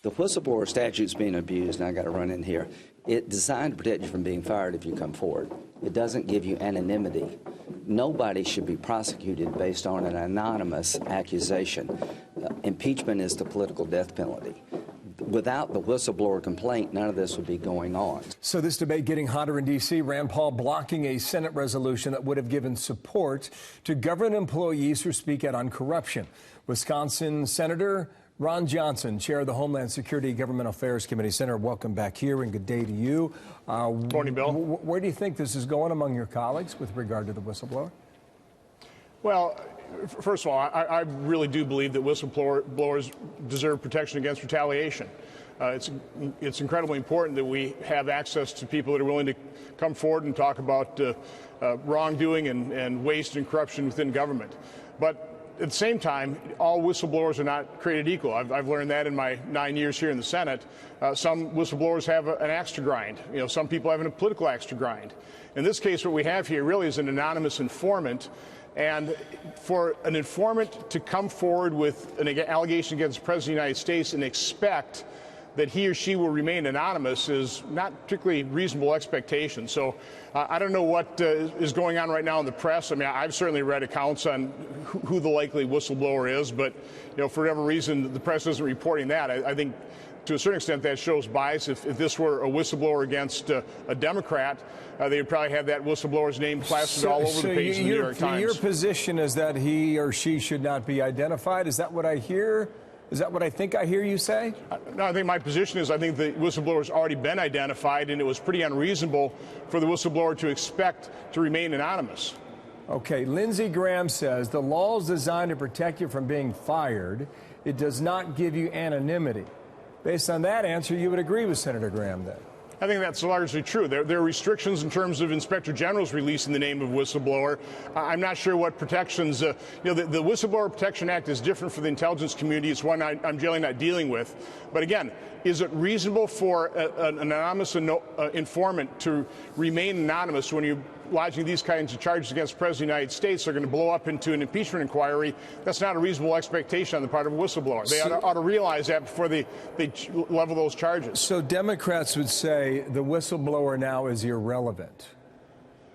The whistleblower statute's being abused, and I got to run in here. It's designed to protect you from being fired if you come forward. It doesn't give you anonymity. Nobody should be prosecuted based on an anonymous accusation. Impeachment is the political death penalty. Without the whistleblower complaint, none of this would be going on. So this debate getting hotter in D.C., Rand Paul blocking a Senate resolution that would have given support to government employees who speak out on corruption. Wisconsin Senator Ron Johnson, chair of the Homeland Security Government Affairs Committee. Senator, welcome back here and good day to you. Morning, Bill. Where do you think this is going among your colleagues with regard to the whistleblower? Well, first of all, I really do believe that whistleblowers deserve protection against retaliation. It's incredibly important that we have access to people that are willing to come forward and talk about wrongdoing and waste and corruption within government. But at the same time, all whistleblowers are not created equal. I've learned that in my 9 years here in the Senate. Some whistleblowers have an axe to grind. You know, some people have a political axe to grind. In this case, what we have here really is an anonymous informant. And for an informant to come forward with an allegation against the President of the United States and expect that he or she will remain anonymous is not particularly reasonable expectation. So I don't know what is going on right now in the press. I mean, I've certainly read accounts on who the likely whistleblower is, but for whatever reason, the press isn't reporting that. I think to a certain extent that shows bias. If this were a whistleblower against a Democrat, they would probably have that whistleblower's name plastered all over the page of the New York Times. Your position is that he or she should not be identified? Is that what I hear? Is that what I think I hear you say? No, I think my position is I think the whistleblower's already been identified, and it was pretty unreasonable for the whistleblower to expect to remain anonymous. Okay, Lindsey Graham says the law is designed to protect you from being fired. It does not give you anonymity. Based on that answer, you would agree with Senator Graham then? I think that's largely true. There are restrictions in terms of Inspector General's release in the name of whistleblower. I'm not sure what protections. The Whistleblower Protection Act is different for the intelligence community. It's one I'm generally not dealing with. But again, is it reasonable for an anonymous informant to remain anonymous when you're lodging these kinds of charges against the President of the United States? They're going to blow up into an impeachment inquiry. That's not a reasonable expectation on the part of a whistleblower. They ought to realize that before they level those charges. So Democrats would say the whistleblower now is irrelevant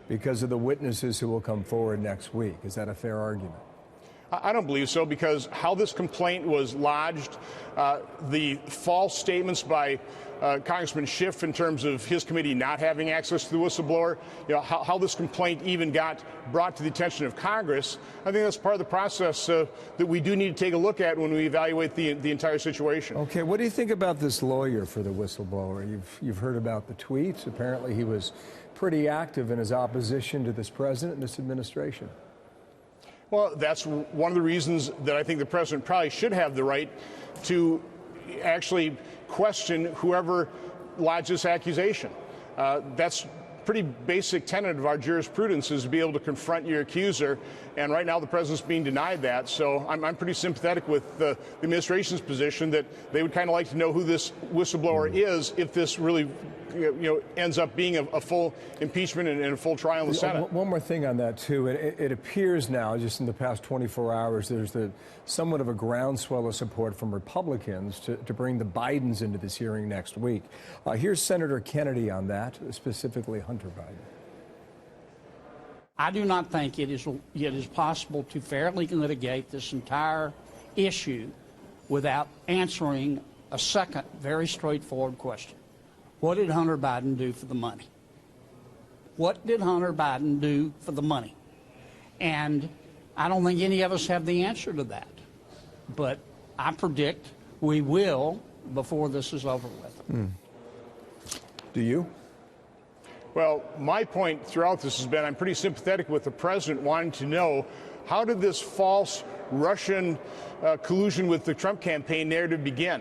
because of the witnesses who will come forward next week. Is that a fair argument? I don't believe so, because how this complaint was lodged, the false statements by Congressman Schiff in terms of his committee not having access to the whistleblower, how this complaint even got brought to the attention of Congress, I think that's part of the process that we do need to take a look at when we evaluate the entire situation. Okay, what do you think about this lawyer for the whistleblower? You've heard about the tweets. Apparently he was pretty active in his opposition to this president and this administration. Well, that's one of the reasons that I think the president probably should have the right to actually question whoever lodged this accusation. That's pretty basic tenet of our jurisprudence, is to be able to confront your accuser, and right now the president's being denied that. So I'm pretty sympathetic with the administration's position that they would kind of like to know who this whistleblower is if this really ends up being a full impeachment and a full trial in the Senate. One more thing on that, too. It appears now, just in the past 24 hours, there's somewhat of a groundswell of support from Republicans to bring the Bidens into this hearing next week. Here's Senator Kennedy on that, specifically Hunter Biden. I do not think it is possible to fairly litigate this entire issue without answering a second very straightforward question. What did Hunter Biden do for the money? What did Hunter Biden do for the money? And I don't think any of us have the answer to that. But I predict we will before this is over with. Do you? Well, my point throughout this has been I'm pretty sympathetic with the president wanting to know, how did this false Russian collusion with the Trump campaign narrative begin?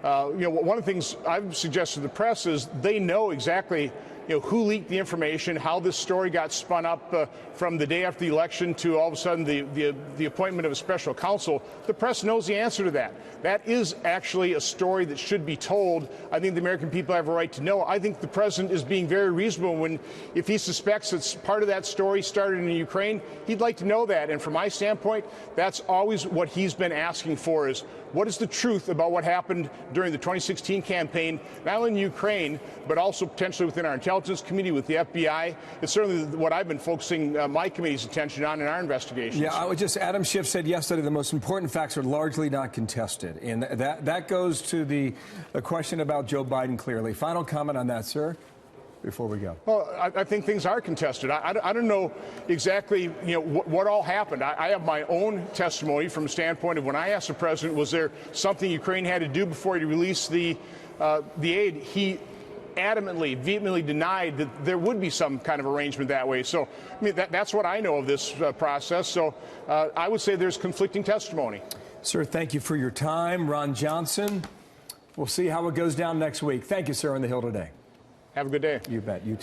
One of the things I've suggested to the press is they know exactly who leaked the information, how this story got spun up from the day after the election to all of a sudden the appointment of a special counsel. The press knows the answer to that. That is actually a story that should be told. I think the American people have a right to know. I think the president is being very reasonable if he suspects that part of that story started in Ukraine, he'd like to know that. And from my standpoint, that's always what he's been asking for, is what is the truth about what happened during the 2016 campaign, not only in Ukraine, but also potentially within our intelligence committee, with the FBI. It's certainly what I've been focusing my committee's attention on in our investigations. Yeah, I would just, Adam Schiff said yesterday the most important facts are largely not contested. And that goes to the question about Joe Biden, clearly. Final comment on that, sir, before we go. Well, I think things are contested. I don't know exactly what all happened. I have my own testimony from the standpoint of when I asked the president, was there something Ukraine had to do before he released the aid? He adamantly, vehemently denied that there would be some kind of arrangement that way. So, I mean, that's what I know of this process. So I would say there's conflicting testimony. Sir, thank you for your time. Ron Johnson, we'll see how it goes down next week. Thank you, sir, on the Hill today. Have a good day. You bet. You too.